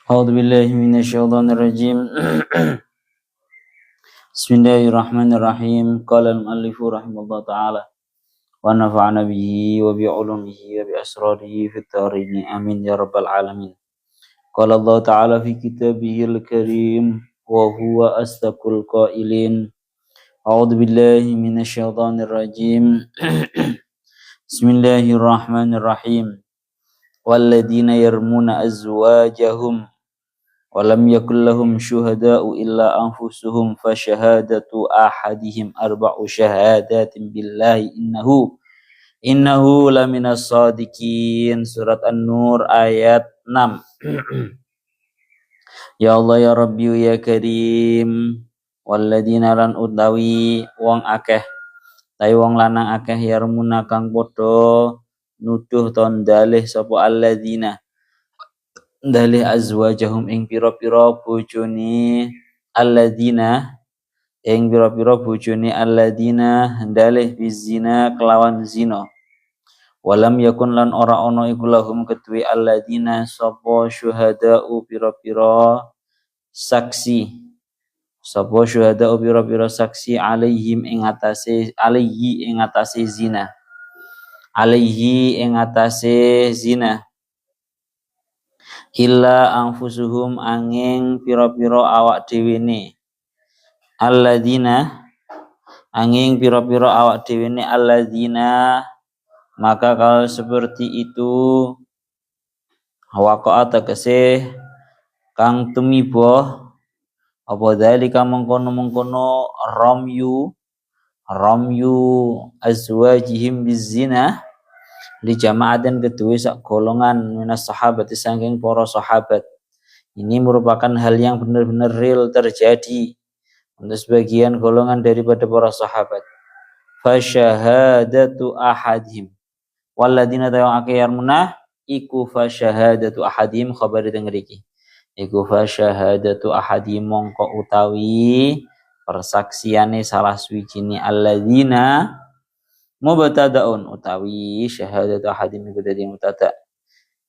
أعوذ بالله من الشيطان الرجيم بسم الله الرحمن الرحيم قال المؤلف رحمه الله تعالى ونفعنا به وبعلومه وبأسراره في الدارين آمين يا رب العالمين قال الله تعالى في كتابه الكريم وهو أصدق القائلين أعوذ بالله من الشيطان الرجيم بسم الله الرحمن الرحيم والذين يرمون أزواجهم walam yakul lahum syuhada'u illa anfusuhum fasyahadatu ahadihim arba'u syahadatin billahi innahu laminas shadiqin. Surat An-Nur ayat 6. Ya Allah ya Rabbi ya Karim walladina lan utawi wong akeh tawi wong lanang akeh yarmuna kang padha nuduh ton dalih sapa alladina dalih azwajahum ing pira-pira bojone alladzina ing pira-pira bojone alladzina dalih bizina kelawan zina walam yakun lan ora ana iku lahum kedue alladzina sapa syuhada'u pira-pira saksi sapa syuhada'u pira-pira saksi alaihim ing atase alaihi ing atase zina alaihi ing atase zina illa anfusuhum angin pira-pira awak dhewene alladzina angin pira-pira awak dhewene alladzina maka kalau seperti itu waqa'a tegese kang tumiba apa dzalika mengkono-mengkono ramyu azwajihim bizina li jama'atin kedua sak golongan minas sahabat saking para sahabat. Ini merupakan hal yang benar-benar real terjadi untuk sebagian golongan daripada para sahabat. Fa syahadatu ahadihim walladina tayang akhyarmunah iku fa syahadatu ahadihim khabar tengriki. Iku fa syahadatu ahadihim mongko utawi persaksiane salah suwijine alladzina mubtadaun utawi syahadatu ahadim iku dadi mubtada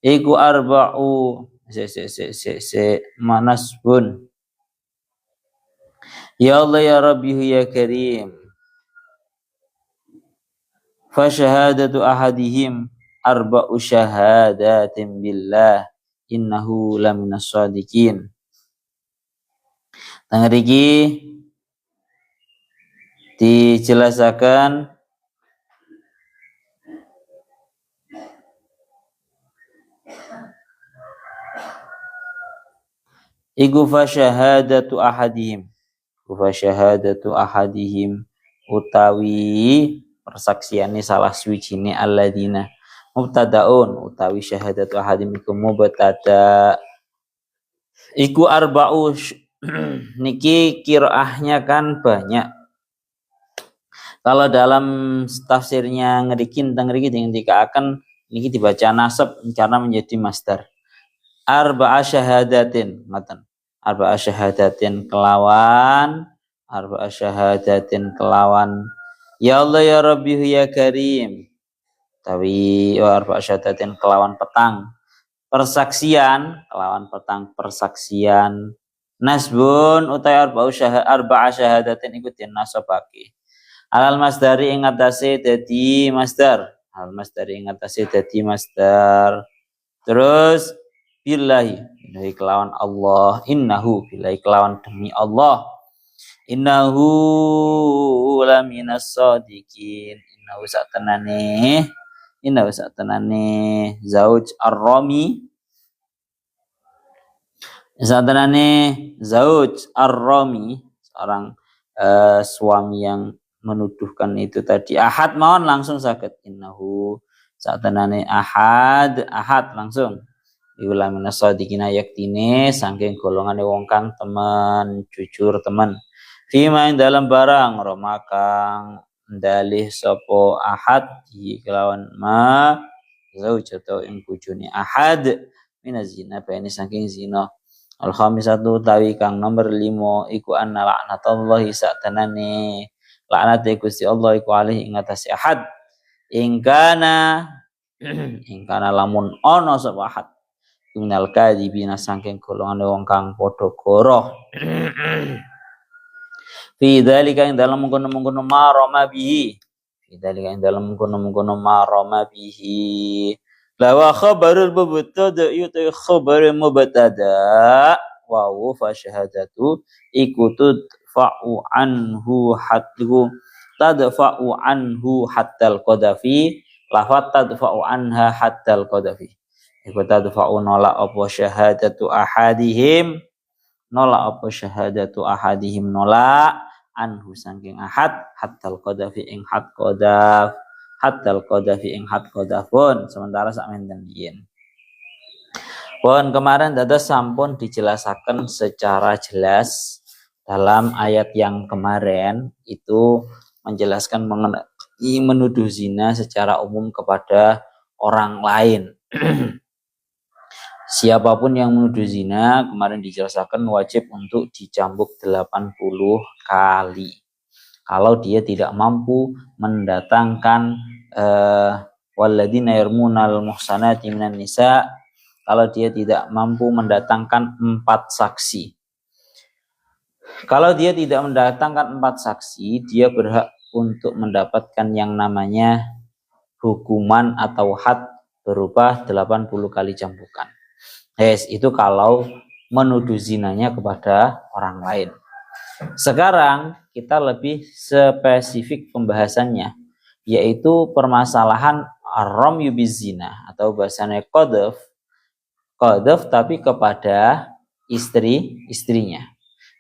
iku arba'u manasbun ya Allah ya Rabbi ya Karim fa syahadatu ahadihim arba'u syahadatin billah innahu laminas shadiqin. Tang mriki dijelasaken iku fa syahadatu ahadihim utawi persaksiane salah suwijine alladzina mubtadaun utawi syahadatu ahadihim iku mubtada iku arba'u niki qiraahnya kan banyak. Kalau dalam tafsirnya ngerikin teng mriki dikaaken niki dibaca nasab karena menjadi masdar arba'a syahadatin ngoten arba'a syahadatin kelawan ya Allah ya Rabbi ya Karim tawi arba'a syahadatin kelawan petang persaksian nasbun utai arba'a syahadatin iku den nasabake alal masdari ing atase dadi masdar terus billahi kelawan Allah billahi kelawan demi Allah innahu laminas shadiqin innahu satenane zauj ar-rami seorang suami yang menuduhkan itu tadi ahad mohon langsung sakit innahu satenane ahad langsung iula minas shadiqina yaktine saking golongane wong kang temen jujur temen fima ing dalam barang romakang dalih sapa ahad di kelawan ma zaujatu ing bojone ahad minaz zina bene saking zina al khamisatu tawi kang nomor 5 iku anna laknatullahi satenane laknat Gusti Allah iku alih ing atase ahad ingkana lamun ana sapa ahad minal kadhibina saking golongan wong kang padha goroh. Fi dzalika ing dalem mengkono-mengkono marama bihi. Fi dzalika ing dalem mengkono-mengkono marama bihi. Lawa khabarul mubtada yuti khabar mubtada wa fa syahadatu ikutut fa'u anhu hatlu tadfa'u anhu hattal qadafi lafat tadfa'u anha hattal qadafi. Iku tadfa'u nolak apa syahadatu ahadihim nolak apa syahadatu ahadihim nolak anhu saking ahad hattal qadafi ing had qadaf hattal qadafi ing had qadafun sementara sak menten yen. Pun kemarin dados sampun dijelaskan secara jelas dalam ayat yang kemarin itu menjelaskan mengenai menuduh zina secara umum kepada orang lain. Siapapun yang menuduh zina kemarin dijelaskan wajib untuk dicambuk 80 kali. Kalau dia tidak mampu mendatangkan walladzina yarmunal muhsanati minan nisa, kalau dia tidak mampu mendatangkan 4 saksi. Kalau dia tidak mendatangkan 4 saksi, dia berhak untuk mendapatkan yang namanya hukuman atau had berupa 80 kali cambukan. Itu kalau menuduh zinanya kepada orang lain. Sekarang kita lebih spesifik pembahasannya, yaitu permasalahan ar-ramyu bizina atau bahasanya qadhaf tapi kepada istrinya.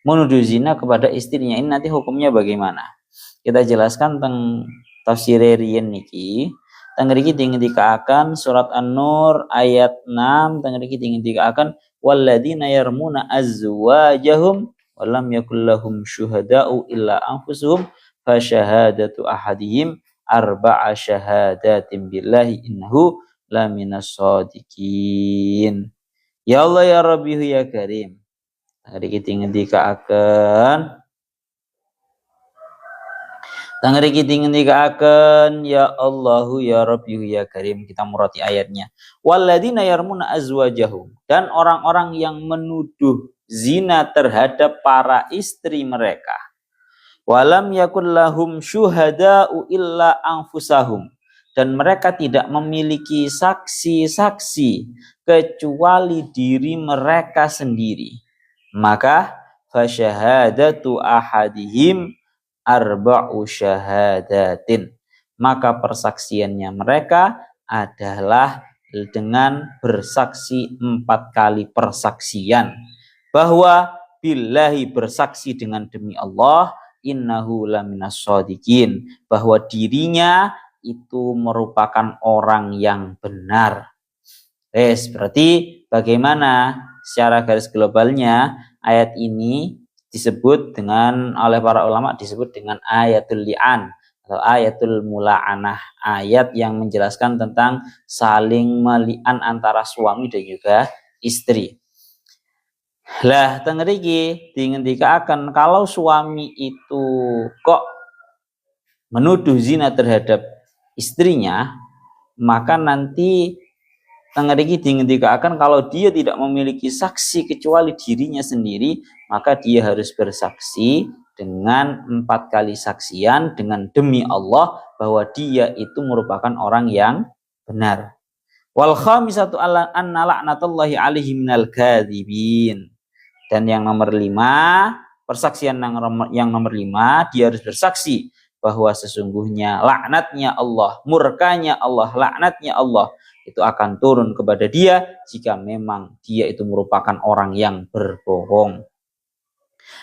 Menuduh zina kepada istrinya ini nanti hukumnya bagaimana? Kita jelaskan tentang tafsir riyen niki. Tangriki dingendikaken surat An-Nur ayat 6 tangriki dingendikaken walladzina yarmuna azwajahum wa lam yakul lahum syuhada'u illa anfusuhum fa syahadatu ahadihim arba'a syahadatin billahi innahu laminas shadiqin. Ya Allah ya Rabbi ya Karim. Tangriki dingendikaken Tangriki dingendikaken ya Allahu ya Rabbi ya Karim. Kita murati ayatnya. Walladzina yarmuna azwajahum, dan orang-orang yang menuduh zina terhadap para istri mereka. Walam yakul lahum syuhada'u illa anfusahum, dan mereka tidak memiliki saksi-saksi kecuali diri mereka sendiri. Maka fasyahadatu ahadihim arba'u syahadatin, maka persaksiannya mereka adalah dengan bersaksi 4 kali persaksian bahwa billahi bersaksi dengan demi Allah innahu laminas shadiqin, bahwa dirinya itu merupakan orang yang benar. Berarti bagaimana secara garis globalnya ayat ini disebut dengan oleh para ulama disebut dengan ayatul li'an atau ayatul mula'anah, ayat yang menjelaskan tentang saling meli'an antara suami dan juga istri. Lah tengriki dingendikaken kalau suami itu kok menuduh zina terhadap istrinya, maka nanti tengriki dingendikaken kalau dia tidak memiliki saksi kecuali dirinya sendiri, maka dia harus bersaksi dengan 4 kali saksian dengan demi Allah bahwa dia itu merupakan orang yang benar. Wal khamisatu anna la'natullahi alaihi minal kadzibin. Dan yang nomor 5, persaksian yang nomor 5, dia harus bersaksi bahwa sesungguhnya laknatnya Allah, murkanya Allah, laknatnya Allah itu akan turun kepada dia jika memang dia itu merupakan orang yang berbohong.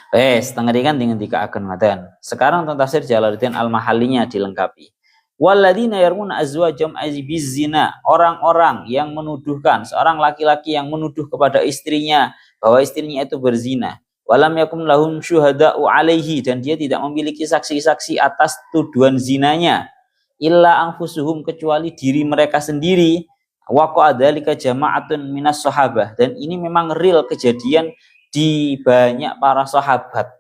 Tengerikan dengan dikaaken ngaten. Sekarang tentang tafsir Jalaluddin Al-Mahallinya dilengkapi. Walladzina yarmuna azwajahum bizina, orang-orang yang menuduhkan, seorang laki-laki yang menuduh kepada istrinya bahwa istrinya itu berzina. Walam yakum lahum syuhada'u alaihi, dan dia tidak memiliki saksi-saksi atas tuduhan zinanya. Illa anfusuhum, kecuali diri mereka sendiri. Waqa dzalika jama'atun minas sahabah, dan ini memang real kejadian di banyak para sahabat.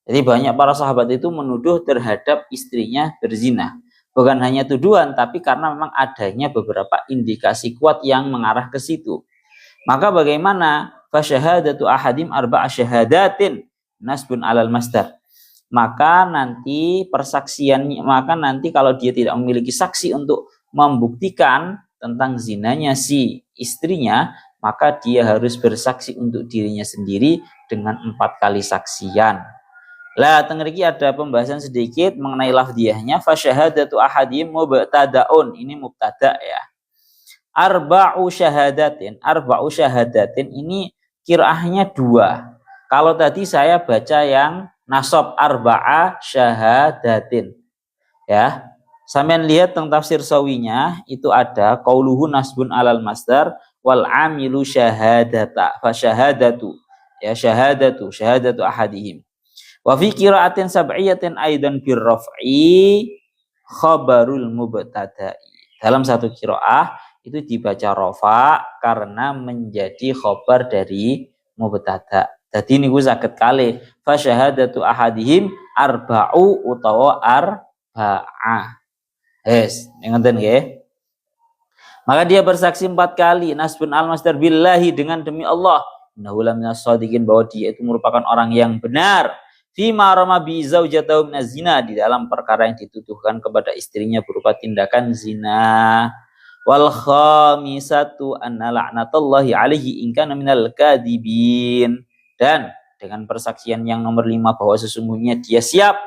Jadi banyak para sahabat itu menuduh terhadap istrinya berzina. Bukan hanya tuduhan, tapi karena memang adanya beberapa indikasi kuat yang mengarah ke situ. Maka bagaimana? Fasyahadatu ahadim arba'a syahadatin nasbun alal masdar. Maka nanti persaksiannya, maka nanti kalau dia tidak memiliki saksi untuk membuktikan tentang zinanya si istrinya, maka dia harus bersaksi untuk dirinya sendiri dengan 4 kali saksian. Lah, tengriki ada pembahasan sedikit mengenai lafdiyahnya. Fasyahadatu ahadim mubtadaun. Ini mubtada ya. Arba'u syahadatin ini qiraahnya 2. Kalau tadi saya baca yang nasab arba'a syahadatin. Ya. Sampeyan lihat tentang tafsir sawinya itu ada qauluhu nasbun alal masdar wal amilu syahadata fa syahadatu ya syahadatu ahadihim. Wa fi qiraatin sab'iyatin aidan bir raf'i khabarul mubtada'i. Dalam satu qiraah itu dibaca rafa karena menjadi khabar dari mubtada. Jadi niku saged kalih fa syahadatu ahadihim arba'u utawa arba'ah. Yes, ngoten nggih. Maka dia bersaksi 4 kali nasbun al-masdar billahi dengan demi Allah. Innahu laminas shadiqin bahwa dia itu merupakan orang yang benar. Fima rama bi zaujatahu minaz zina di dalam perkara yang dituduhkan kepada istrinya berupa tindakan zina. Wal khamisatu anna la'natullahi alaihi in kana minal kadhibin. Dan dengan persaksian yang nomor 5 bahwa sesungguhnya dia siap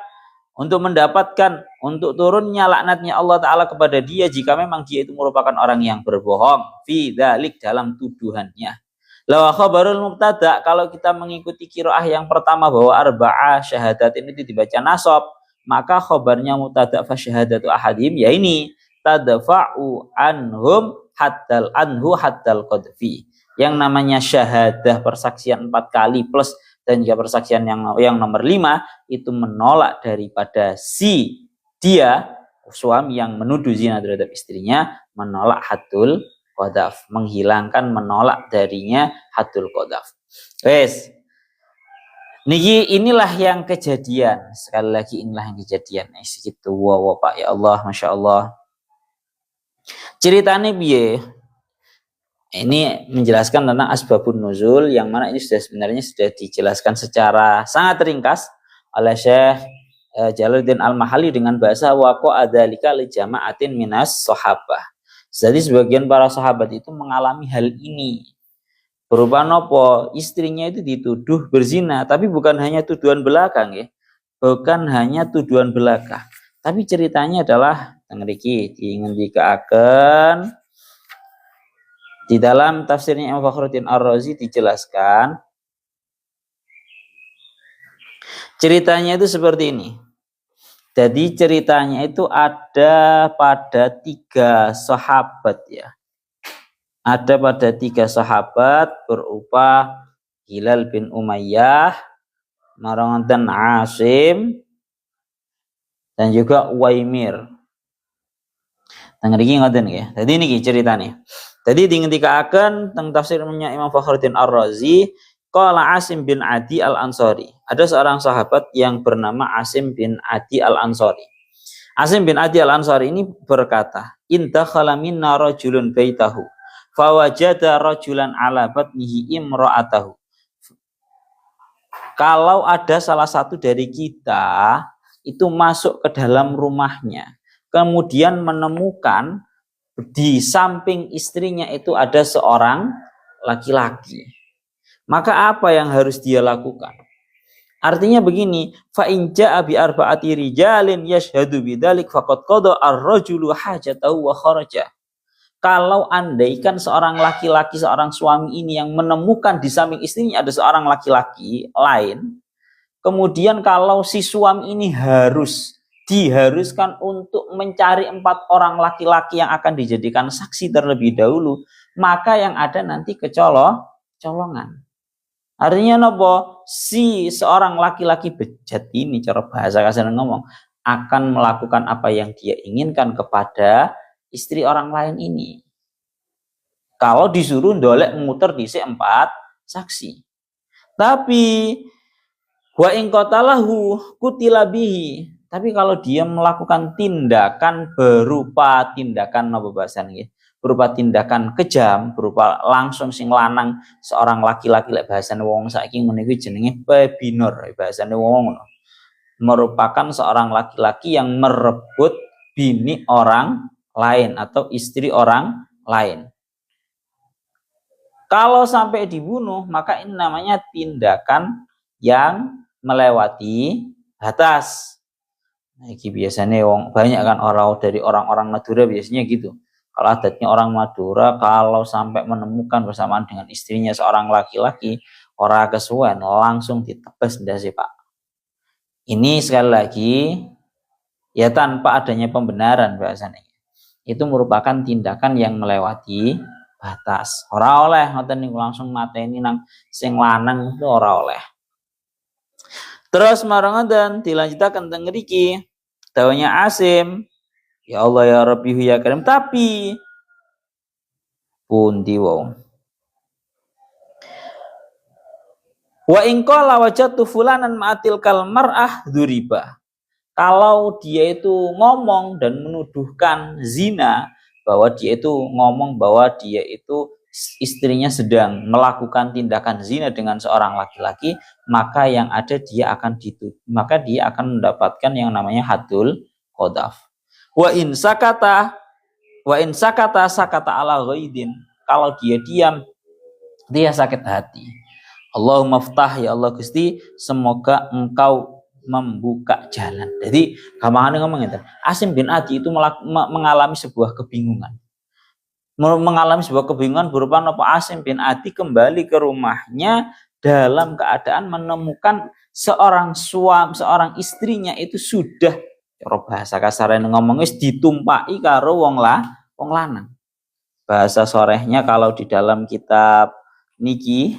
untuk mendapatkan, untuk turunnya laknatnya Allah Ta'ala kepada dia jika memang dia itu merupakan orang yang berbohong fi dzalik dalam tuduhannya. Lawa khabarul mubtada, kalau kita mengikuti qiraah yang pertama bahwa arba'ah syahadat ini dibaca nasab, maka khabarnya mubtada fa syahadatu ahadim ya ini tadfa'u anhum hattal qadfi. Yang namanya syahadah persaksian 4 kali plus dan juga persaksian yang nomor 5 itu menolak daripada si dia suami yang menuduh zina terhadap istrinya, menolak haddul qadhaf, menghilangkan, menolak darinya haddul qadhaf. Wes. Niki inilah yang kejadian. Sekali lagi inilah yang kejadian. Segitu wow Pak ya Allah, Masya Allah. Ceritanya piye? Ini menjelaskan tentang asbabun nuzul yang mana ini sebenarnya sudah dijelaskan secara sangat ringkas oleh Syekh Jalaluddin Al-Mahalli dengan bahasa waqo adzalika li jama'atin minas sahabah. Jadi sebagian para sahabat itu mengalami hal ini. Berupa nopo? Istrinya itu dituduh berzina, tapi bukan hanya tuduhan belakang ya. Bukan hanya tuduhan belaka. Tapi ceritanya adalah tengriki diingendikaaken di dalam tafsirnya Imam Fakhruddin Ar-Razi dijelaskan ceritanya itu seperti ini. Jadi ceritanya itu ada pada 3 sahabat ya. Ada pada 3 sahabat berupa Hilal bin Umayyah, marangan Asim, dan juga Uwaimir. Tengah iki ngoten nggih. Jadi niki ceritanya. Jadi dingendikaaken teng tafsirnya Imam Fakhruddin Ar-Razi, qala Asim bin Adi Al-Ansari. Ada seorang sahabat yang bernama Asim bin Adi Al-Ansari. Asim bin Adi Al-Ansari ini berkata, "In dakhala minna rajulun baitahu, fawajada rajulan ala batnihi imra'atahu." Kalau ada salah satu dari kita itu masuk ke dalam rumahnya, kemudian menemukan di samping istrinya itu ada seorang laki-laki. Maka apa yang harus dia lakukan? Artinya begini, fa in jaa bi arba'ati rijalin yashhadu bidzalik faqad qada ar-rajulu hajatahu wa kharaja. Kalau andaikan seorang laki-laki, seorang suami ini yang menemukan di samping istrinya ada seorang laki-laki lain, kemudian kalau si suami ini diharuskan untuk mencari 4 orang laki-laki yang akan dijadikan saksi terlebih dahulu, maka yang ada nanti kecolongan. Artinya nopo? Si seorang laki-laki bejat ini, cara bahasa kasar ngomong, akan melakukan apa yang dia inginkan kepada istri orang lain ini. Kalau disuruh ndolek muter dhisik 4 saksi. Tapi wa in qatalahu qutila bihi. Tapi kalau dia melakukan tindakan berupa tindakan apa bahasan nggih? berupa tindakan kejam, berupa langsung sing lanang seorang laki-laki lek bahasane wong saiki ngene iki jenenge pebinor, bahasane wong ngono. Merupakan seorang laki-laki yang merebut bini orang lain atau istri orang lain. Kalau sampai dibunuh, maka ini namanya tindakan yang melewati batas. Nah, ini biasanya banyak kan dari orang-orang Madura biasanya gitu. Kalau adatnya orang Madura, kalau sampai menemukan bersamaan dengan istrinya seorang laki-laki, orang kesuwen langsung ditebas ndase Pak. Ini sekali lagi ya tanpa adanya pembenaran bahasanya. Itu merupakan tindakan yang melewati batas. Ora oleh ngoten niku langsung mateni nang sing lanang itu ora oleh. Terus marang ngoten dilanjutaken teng ngriki. Dawanya Asim, ya Allah ya Rabbi ya Karim, tapi pundi wong. Wa in qala wajadtu fulanan ma'atil kal mar'ah dzuriba. Kalau dia itu ngomong dan menuduhkan zina, bahwa dia itu ngomong bahwa dia itu istrinya sedang melakukan tindakan zina dengan seorang laki-laki, maka yang ada dia akan mendapatkan yang namanya haddul qadhaf. Wa in sakata ala ghaidin. Kalau dia diam, dia sakit hati. Allahumma ftah ya Allah Gusti, semoga engkau membuka jalan. Jadi gampangane ngomong ngeten. Asim bin Adi itu mengalami sebuah kebingungan. Mengalami sebuah kebingungan berupa apa? Asim bin Adi kembali ke rumahnya dalam keadaan menemukan seorang istrinya itu sudah bahasa kasarnya ngomong wis ditumpai karo wong lanang. Bahasa sorehnya kalau di dalam kitab niki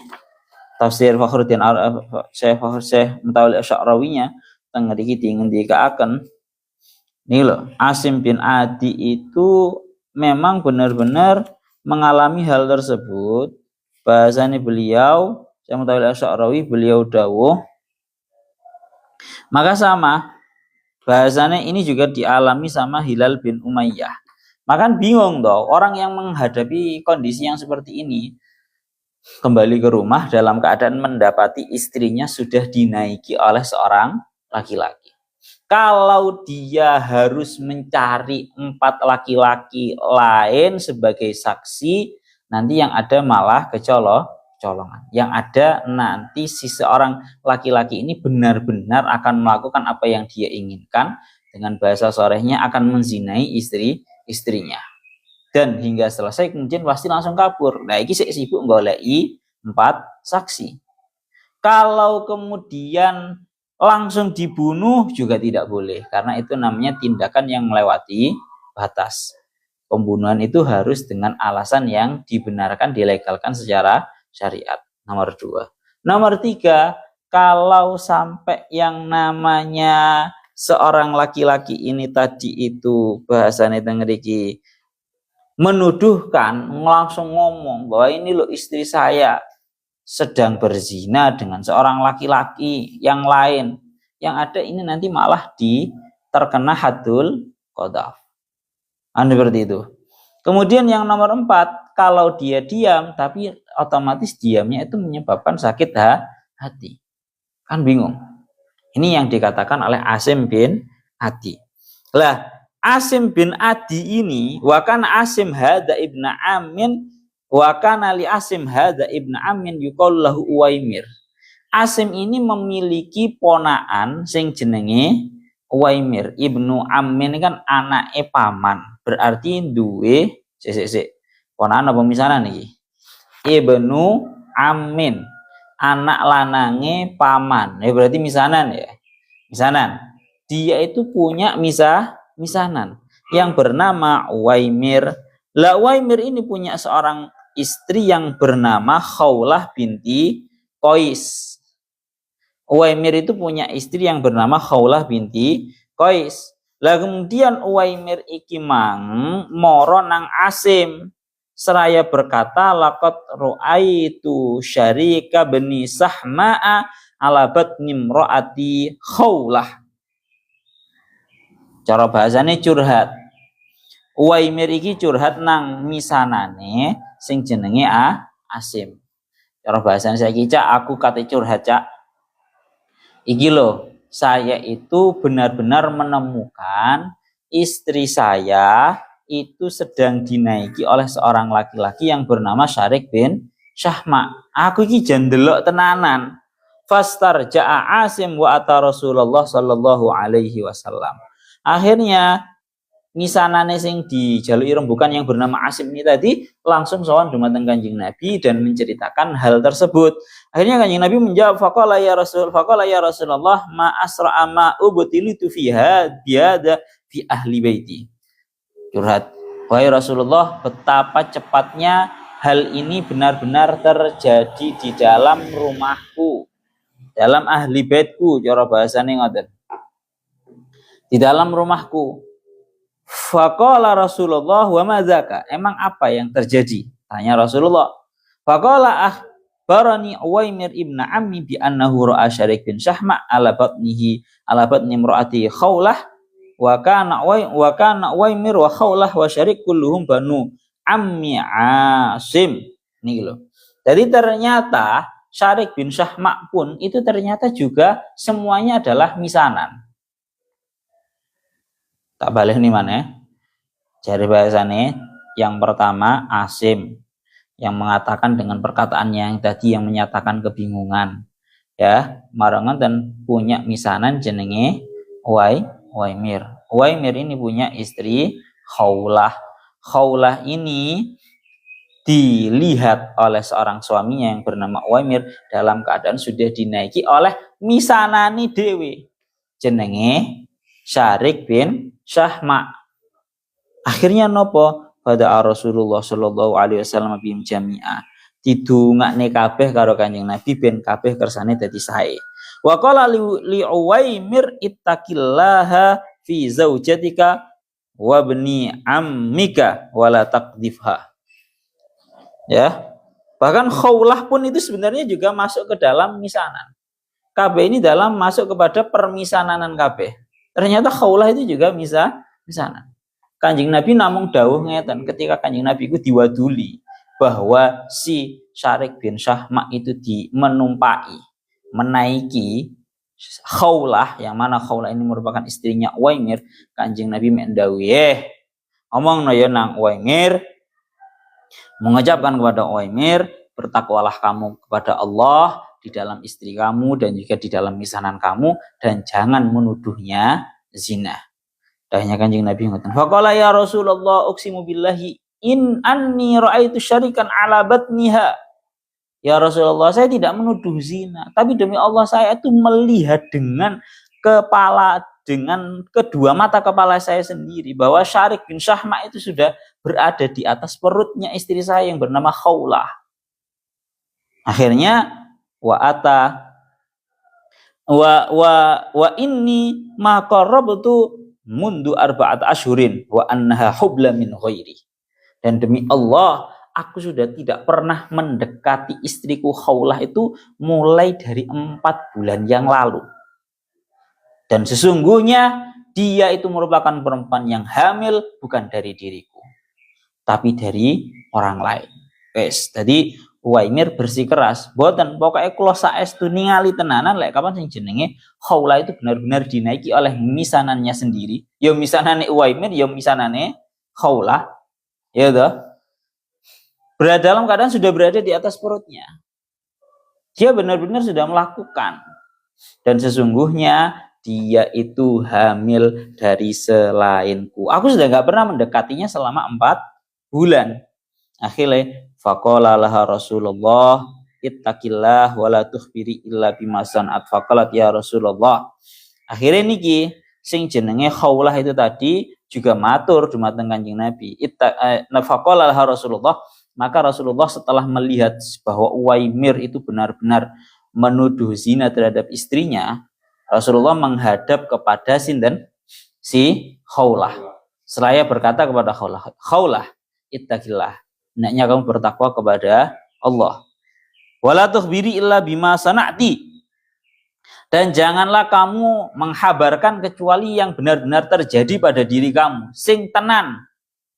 Tafsir Fakhruddin Syekh Mutawalli Asy'arawinya teng mriki dingendikaken ini loh, Asim bin Adi itu memang benar-benar mengalami hal tersebut. Bahasanya beliau Syekh Mutawalli Asy'arawi beliau dawuh maka sama bahasanya ini juga dialami sama Hilal bin Umayyah. Maka bingung toh orang yang menghadapi kondisi yang seperti ini, kembali ke rumah dalam keadaan mendapati istrinya sudah dinaiki oleh seorang laki-laki. Kalau dia harus mencari 4 laki-laki lain sebagai saksi, nanti yang ada malah kecolongan. Yang ada nanti si seorang laki-laki ini benar-benar akan melakukan apa yang dia inginkan, dengan bahasa sorehnya akan menzinai istrinya. Dan hingga selesai kemudian pasti langsung kabur. Nah, ini sibuk goleki 4 saksi. Kalau kemudian langsung dibunuh juga tidak boleh, karena itu namanya tindakan yang melewati batas. Pembunuhan itu harus dengan alasan yang dibenarkan, dilegalkan secara syariat. Nomor 2. Nomor 3, kalau sampai yang namanya seorang laki-laki ini tadi itu bahasanya tengriki menuduhkan, langsung ngomong bahwa ini loh istri saya sedang berzina dengan seorang laki-laki yang lain. Yang ada ini nanti malah terkena haddul qadhaf. Seperti itu. Kemudian yang nomor 4, kalau dia diam tapi otomatis diamnya itu menyebabkan sakit hati. Kan bingung. Ini yang dikatakan oleh Asim bin Adi. Lah, Asim bin Adi ini wakana Asim hada ibnu Amin wakana li Asim hada ibnu Amin yuqalu lahu Uwaimir. Asim ini memiliki ponaan sing jenenge Uwaimir. Ibnu Amin ini kan anake paman, berarti duwe ponaan apa misanan iki? Ibnu Amin, anak lanange paman. Ya berarti misanan ya. Misanan. Dia itu punya misanan yang bernama Uwaimir. Lah Uwaimir ini punya seorang istri yang bernama Khawlah binti Qais. Uwaimir itu punya istri yang bernama Khawlah binti Qais. Lah kemudian Uwaimir iki mang moro nang Asim seraya berkata laqad ru'aitu syarika bani Sahma'a ala batni Khawlah. Cara bahasanya curhat. Uwaimir iki curhat nang misanane sing jenenge Asim. Cara bahasane saiki Cak, aku kate curhat Cak. Iki loh, saya itu benar-benar menemukan istri saya itu sedang dinaiki oleh seorang laki-laki yang bernama Syarik bin Syahma. Aku iki jan delok tenanan. Fastarja'a Asim wa ata Rasulullah sallallahu alaihi wasallam. Akhirnya misanane sing dijaluki rembukan yang bernama Asim ini tadi langsung sowan dumateng Kanjeng Nabi dan menceritakan hal tersebut. Akhirnya Kanjeng Nabi menjawab, faqala ya Rasulullah ma asra'a ma ubtilitu fiha biada fi ahli baiti. Curhat, wahai Rasulullah, betapa cepatnya hal ini benar-benar terjadi di dalam rumahku, dalam ahli baitku, cara bahasane ngoten. Di dalam rumahku. Faqala Rasulullah wa madzaka, emang apa yang terjadi? Tanya Rasulullah. Faqala akhbarani Uwaimir ibn Ammi bi annahu ra'a Syarik bin Syahma ala batni imraati Khawlah wa kana Uwaimir wa Khawlah wa Syarik kulluhum banu Ammi Asim. Nih loh. Jadi ternyata Syarik bin Syahma pun itu ternyata juga semuanya adalah misanan. Tak balik nih mana? Cari bahasane yang pertama Asim yang mengatakan dengan perkataannya yang tadi yang menyatakan kebingungan. Ya, marangan dan punya misanan jenenge Uwaimir. Uwaimir ini punya istri Khawlah. Khawlah ini dilihat oleh seorang suaminya yang bernama Uwaimir dalam keadaan sudah dinaiki oleh misanani dewe jenenge Syarik bin Syahma. Akhirnya nopo? Pada Rasulullah sallallahu alaihi wasallam bim jami'a. Didungakne kabeh karo Kanjeng Nabi ben kabeh kersane dadi sae. Wa qala li Uwaimir ittaqillaha fi zaujatika wa bni ammika wala taqdifha. Ya. Bahkan Khawlah pun itu sebenarnya juga masuk ke dalam misanan. Kabeh ini dalam masuk kepada permisananan kabeh. Ternyata Khawlah itu juga misanan. Kanjeng Nabi namung dawuh ngeten ketika Kanjeng Nabi itu diwaduli bahwa si Syarik bin Syahma itu menaiki Khawlah, yang mana Khawlah ini merupakan istrinya Uwaimir. Kanjeng Nabi mendawuh, omong no ya nang Uwaimir, mengucapkan kepada Uwaimir, bertakwalah kamu kepada Allah di dalam istri kamu dan juga di dalam misanan kamu, dan jangan menuduhnya zina. Dahnya Kanjeng Nabi ngoten. Faqala ya Rasulullah uqsimu billahi in anni ra'aitu syarikan ala batniha. Ya Rasulullah, saya tidak menuduh zina, tapi demi Allah saya itu melihat dengan kedua mata kepala saya sendiri bahwa Syarik bin Syahma itu sudah berada di atas perutnya istri saya yang bernama Khawlah. Akhirnya wa inni ma qarrabtu mundu arba'at asyhurin wa annaha hubla min ghairi. Dan demi Allah, aku sudah tidak pernah mendekati istriku Khawlah itu mulai dari 4 bulan yang lalu. Dan sesungguhnya dia itu merupakan perempuan yang hamil bukan dari diriku, tapi dari orang lain. Wes, tadi Uwaimir bersikeras, boten pokoknya kula saestu ningali tenanan lek kapan sing jenenge Khawlah itu benar-benar dinaiki oleh misanannya sendiri. Ya misanane Uwaimir, ya misanane Khawlah. Ya toh? Berada dalam keadaan sudah berada di atas perutnya. Dia benar-benar sudah melakukan. Dan sesungguhnya dia itu hamil dari selainku. Aku sudah enggak pernah mendekatinya selama 4 bulan. Akhirnya faqala laha Rasulullah ittaqillah wa la tukhbiri illa bima sanat. Faqalat ya Rasulullah. Akhirnya niki sing jenenge Khawlah itu tadi juga matur dumateng Kanjeng Nabi. Faqala laha Rasulullah, maka Rasulullah setelah melihat bahwa Uwaimir itu benar-benar menuduh zina terhadap istrinya, Rasulullah menghadap kepada sinten si Khawlah. Seraya berkata kepada Khawlah, ittaqillah. Hendaknya kamu bertakwa kepada Allah. Wala tukhbiri illa bima sana'ti. Dan janganlah kamu menghabarkan kecuali yang benar-benar terjadi pada diri kamu. Sing tenan.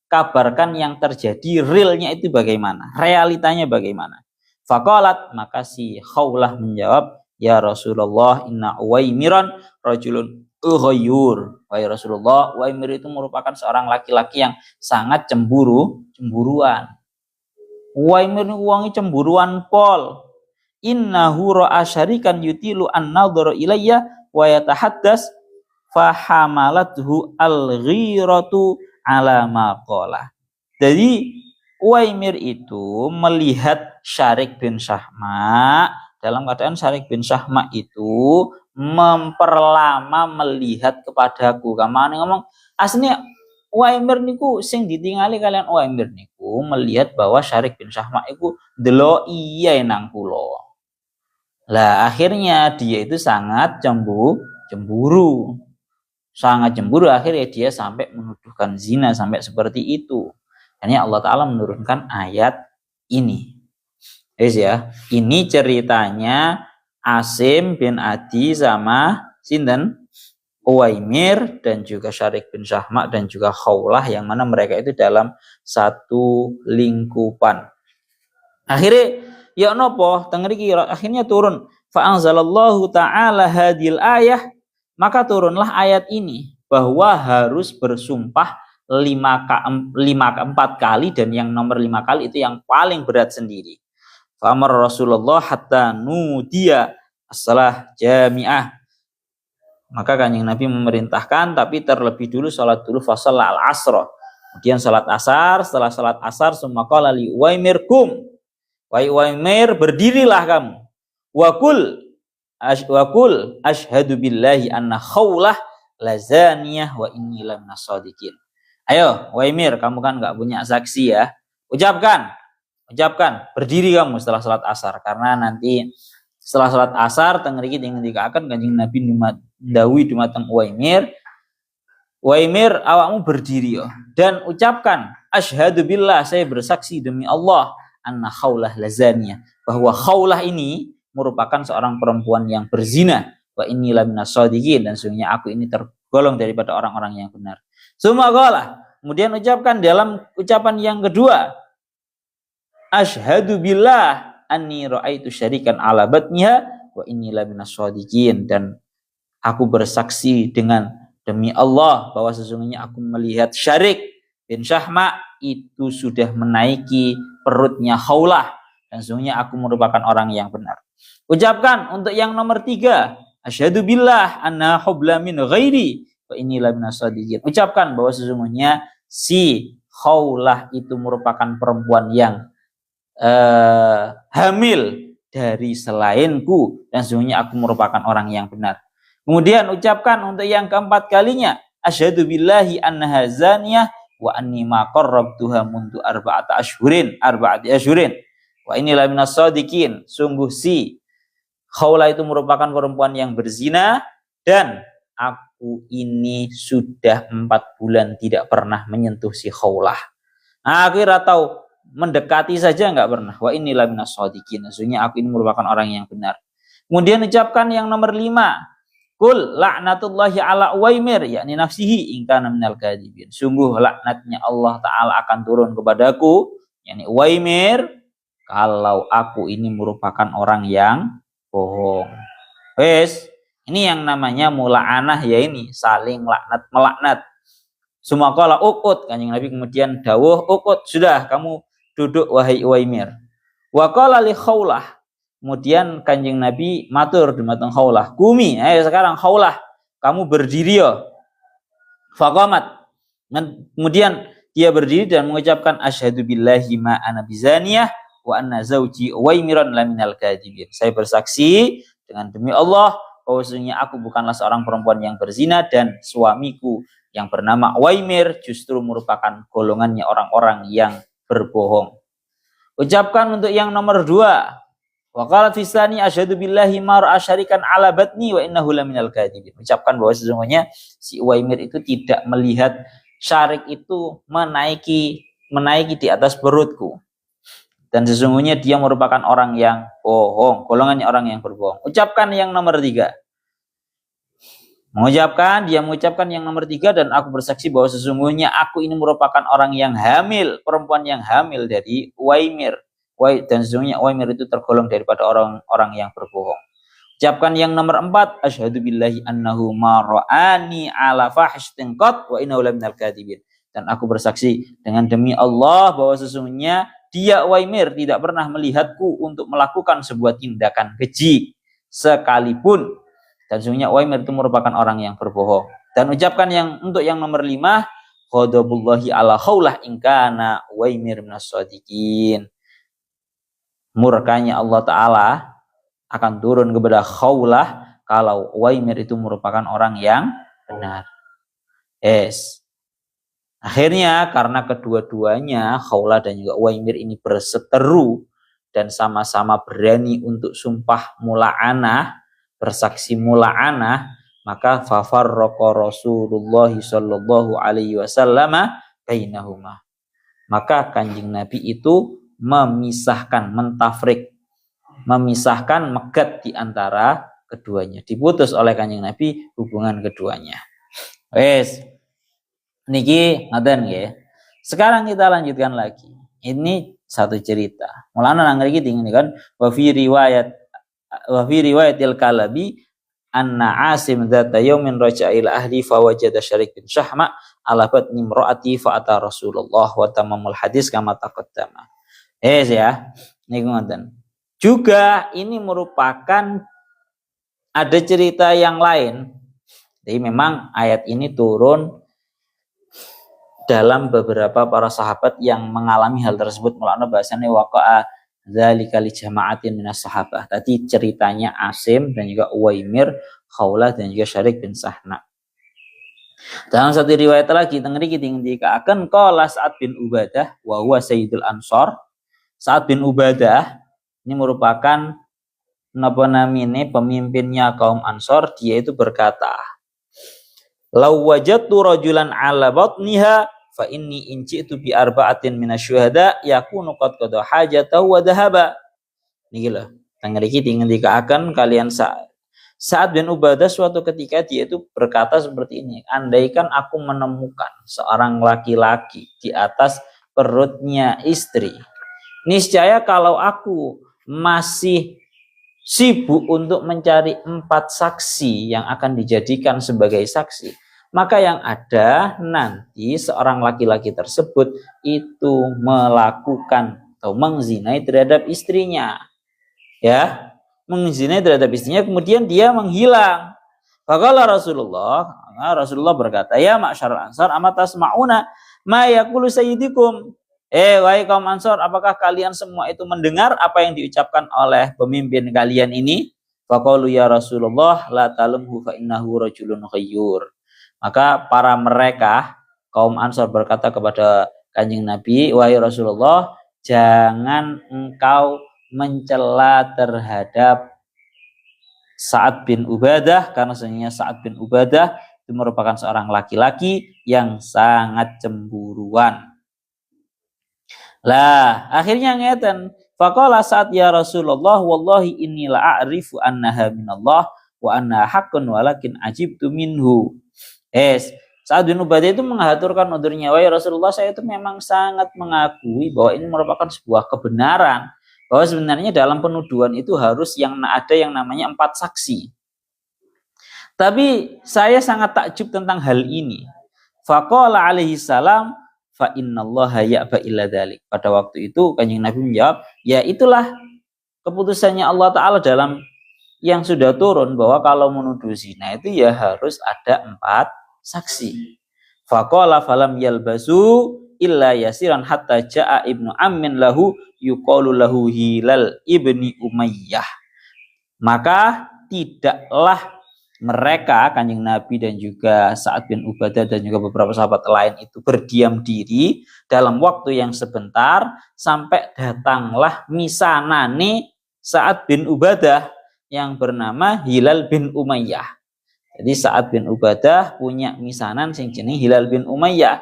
kabarkan yang terjadi, realnya itu bagaimana, realitanya bagaimana. Faqalat, maka si Khawlah menjawab, ya Rasulullah, inna Uwaimiran rajulun ghayyur. Wahai Rasulullah, Uwaimir itu merupakan seorang laki-laki yang sangat cemburuan. Uwaimir ini uangnya cemburuan pol. Innahu ra'a syarikan yutilu an-nadhara ilayya wa yatahaddas fahamalathu al-ghiratu ala ma qala. Jadi Uwaimir itu melihat Syarik bin Syahma, dalam keadaan Syarik bin Syahma itu memperlama melihat kepadaku. Kamane ngomong aslinya Uwaimir niku sing ditingali kalian Uwaimir niku melihat bahwa Syarik bin Syahma iku delok iya nang kula. Lah akhirnya dia itu sangat cemburu. Sangat cemburu, akhirnya dia sampai menuduhkan zina sampai seperti itu. Hanya Allah Ta'ala menurunkan ayat ini. Ya, ini ceritanya Asim bin Adi sama sinten Uwaimir dan juga Syarik bin Syahma dan juga Khawlah, yang mana mereka itu dalam satu lingkupan. Akhirnya ya nopo tengriki akhirnya turun fa anzalallahu ta'ala hadil ayah, maka turunlah ayat ini bahwa harus bersumpah 4 kali, dan yang nomor 5 kali itu yang paling berat sendiri. Fa amar Rasulullah hatta nudiya as-salah jami'ah, maka Kanjeng Nabi memerintahkan tapi terlebih dulu salat dulu fasal al-asr, kemudian salat asar. Setelah salat asar summa qala li Uwaimir kum, wahai Uwaimir berdirilah kamu, wakul asyhadu billahi anna Khawlah lazaniyah wa inni laminas shadiqin. Ayo Uwaimir, kamu kan enggak punya saksi ya, ucapkan berdiri kamu setelah salat asar, karena nanti setelah salat asar tengriki dikatakan Kanjeng Nabi dawi dumateng Uwaimir awakmu berdiri yo dan ucapkan asyhadu billah, saya bersaksi demi Allah, anna Khawlah lazaniyah, bahwa Khawlah ini merupakan seorang perempuan yang berzina, wa inni laminas shadiqin, dan sesungguhnya aku ini tergolong daripada orang-orang yang benar. Summa qala, kemudian ucapkan dalam ucapan yang kedua, asyhadu billah anni ra'aitu syarikan ala batniha wa inni laminas shadiqin, dan aku bersaksi demi Allah bahwa sesungguhnya aku melihat Syarik bin Syahma itu sudah menaiki perutnya Khawlah, dan sesungguhnya aku merupakan orang yang benar. Ucapkan untuk yang nomor 3, asyhadu billah anna hubla min ghairi wa inni laminas shadiqin. Ucapkan bahwa sesungguhnya si Khawlah itu merupakan perempuan yang hamil dari selainku, dan sesungguhnya aku merupakan orang yang benar. Kemudian ucapkan untuk yang keempat kalinya, asyhadu billahi annaha zaniyah wa anni ma qarrabtuha mundu arba'ati asyhurin wa inni laminas shadiqin. Sungguh si Khawlah itu merupakan perempuan yang berzina, dan aku ini sudah 4 bulan tidak pernah menyentuh si Khawlah. Nah, aku tahu mendekati saja enggak pernah. Wa inni laminas shadiqin, sesungguhnya aku ini merupakan orang yang benar. Kemudian ucapkan yang nomor 5, kul la'natullahi ala Uwaimir yakni nafsihi in kana minal kadhibin. Sungguh laknatnya Allah Ta'ala akan turun kepadaku, yakni Uwaimir, kalau aku ini merupakan orang yang bohong. Wes, ini yang namanya mula'anah, ya ini saling melaknat. Semua kala ukut, Kanjeng Nabi kemudian dawuh, ukut, sudah kamu duduk wahai Uwaimir. Wa qala li Khawlah, kemudian Kanjeng Nabi matur dumateng Khawlah, kumi, ayo sekarang Khawlah kamu berdiri yo. Faqamat, kemudian dia berdiri dan mengucapkan asyhadu billahi ma ana bizaniyah wa anna zauji Uwaimiran laminal kadhibin. Saya bersaksi dengan demi Allah bahwa sesungguhnya aku bukanlah seorang perempuan yang berzina, dan suamiku yang bernama Uwaimir justru merupakan golongannya orang-orang yang berbohong. Ucapkan untuk yang nomor 2, wa qalat fisani asyhadu billahi ma ra'a syarikan ala batni wa innahu laminal kadhibin. Ucapkan bahwa sesungguhnya si Uwaimir itu tidak melihat Syarik itu menaiki di atas perutku, dan sesungguhnya dia merupakan orang yang bohong, golongannya orang yang berbohong. Ucapkan yang nomor 3, Dia mengucapkan yang nomor 3, dan aku bersaksi bahwa sesungguhnya aku ini merupakan orang yang hamil, perempuan yang hamil dari Uwaimir. Dan sesungguhnya Uwaimir itu tergolong daripada orang-orang yang berbohong. Ucapkan yang nomor 4, asyhadu billahi annahu ma ra'ani ala fahishatin qat wa innahu laminal kadhibin. Dan aku bersaksi dengan demi Allah bahwa sesungguhnya dia Uwaimir tidak pernah melihatku untuk melakukan sebuah tindakan keji sekalipun. Dan sesungguhnya Uwaimir itu merupakan orang yang berbohong. Dan ucapkan untuk yang nomor 5, ghadabullahi ala khawlah in kana Uwaimir minas shadiqin. Murkanya Allah Ta'ala akan turun kepada Khawlah kalau Uwaimir itu merupakan orang yang benar. Akhirnya karena kedua-duanya Khawlah dan juga Uwaimir ini berseteru dan sama-sama berani untuk sumpah mula'anah, bersaksi mula'anah, maka fafarraqa Rasulullah sallallahu alaihi wasallam bainahuma. Maka Kanjeng Nabi itu memisahkan, memisahkan megat di antara keduanya. Diputus oleh Kanjeng Nabi hubungan keduanya. Niki ngaten nggih. Sekarang kita lanjutkan lagi. Ini satu cerita. Mulana nang mriki tinggal kan wa fi riwayatil Kalabi anna Asim dzata yaumin raja'a ila ahli fa wajada Syarik bin Syahma ala batni imraati fa ata Rasulullah wa tamamul hadis kama taqaddama. Ya. Niku ngoten. Juga ini merupakan ada cerita yang lain. Jadi memang ayat ini turun dalam beberapa para sahabat yang mengalami hal tersebut. Mulanya bahasanya waqa'a dzalika li jama'atin minas sahabah. Tadi ceritanya Asim dan juga Uwaimir, Khawlah dan juga Syarik bin Sahna. Dalam satu riwayat lagi tengeri kita dikatakan qala Sa'ad bin Ubadah wa huwa sayyidul ansor. Sa'ad bin Ubadah ini merupakan pemimpinnya kaum Ansor. Dia itu berkata, "Law wajadtu rajulan 'ala batniha fa inni in ji'tu bi arba'atin minasyuhada yakunu qad qada hajatahu wa dhahaba." Niki lho, tanggeriki dikatakan kalian Sa'ad bin Ubadah suatu ketika dia itu berkata seperti ini, andaikan aku menemukan seorang laki-laki di atas perutnya istri, niscaya kalau aku masih sibuk untuk mencari 4 saksi yang akan dijadikan sebagai saksi, maka yang ada nanti seorang laki-laki tersebut itu melakukan atau mengzinai terhadap istrinya. Ya, mengzinai terhadap istrinya, kemudian dia menghilang. Faqala Rasulullah berkata, "Ya ma'syarul ansar, amatasma'una ma yaqulu sayyidikum?" Wahai kaum Ansor, apakah kalian semua itu mendengar apa yang diucapkan oleh pemimpin kalian ini? Faqalu ya Rasulullah la talumhu fa innahu rajulun ghayyur. Maka mereka kaum Ansor berkata kepada Kanjeng Nabi, wahai Rasulullah, jangan engkau mencela terhadap Sa'ad bin Ubadah, karena sesungguhnya Sa'ad bin Ubadah itu merupakan seorang laki-laki yang sangat cemburuan. Lah, akhirnya ngeten. Faqala Sa'ad ya Rasulullah wallahi inni la a'rifu annaha minallah wa annaha haqqun walakin ajibtu minhu. Sa'ad bin Ubadah itu mengaturkan udurnya, wahai Rasulullah, saya itu memang sangat mengakui bahwa ini merupakan sebuah kebenaran, bahwa sebenarnya dalam penuduhan itu harus ada yang namanya 4 saksi. Tapi saya sangat takjub tentang hal ini. Faqala alaihi salam fa innallaha ya'ba illa dzalik. Pada waktu itu Kanjeng Nabi menjawab, ya itulah keputusannya Allah Ta'ala dalam yang sudah turun, bahwa kalau menuduh zina itu ya harus ada 4 saksi. Faqala falam yalbasu illa yasiran hatta ja'a ibnu ammin lahu yuqalu lahu Hilal ibni Umayyah. Maka tidaklah mereka, Kanjeng Nabi dan juga Sa'ad bin Ubadah dan juga beberapa sahabat lain itu berdiam diri dalam waktu yang sebentar sampai datanglah misanane Sa'ad bin Ubadah yang bernama Hilal bin Umayyah. Jadi Sa'ad bin Ubadah punya misanan sing jeneng Hilal bin Umayyah.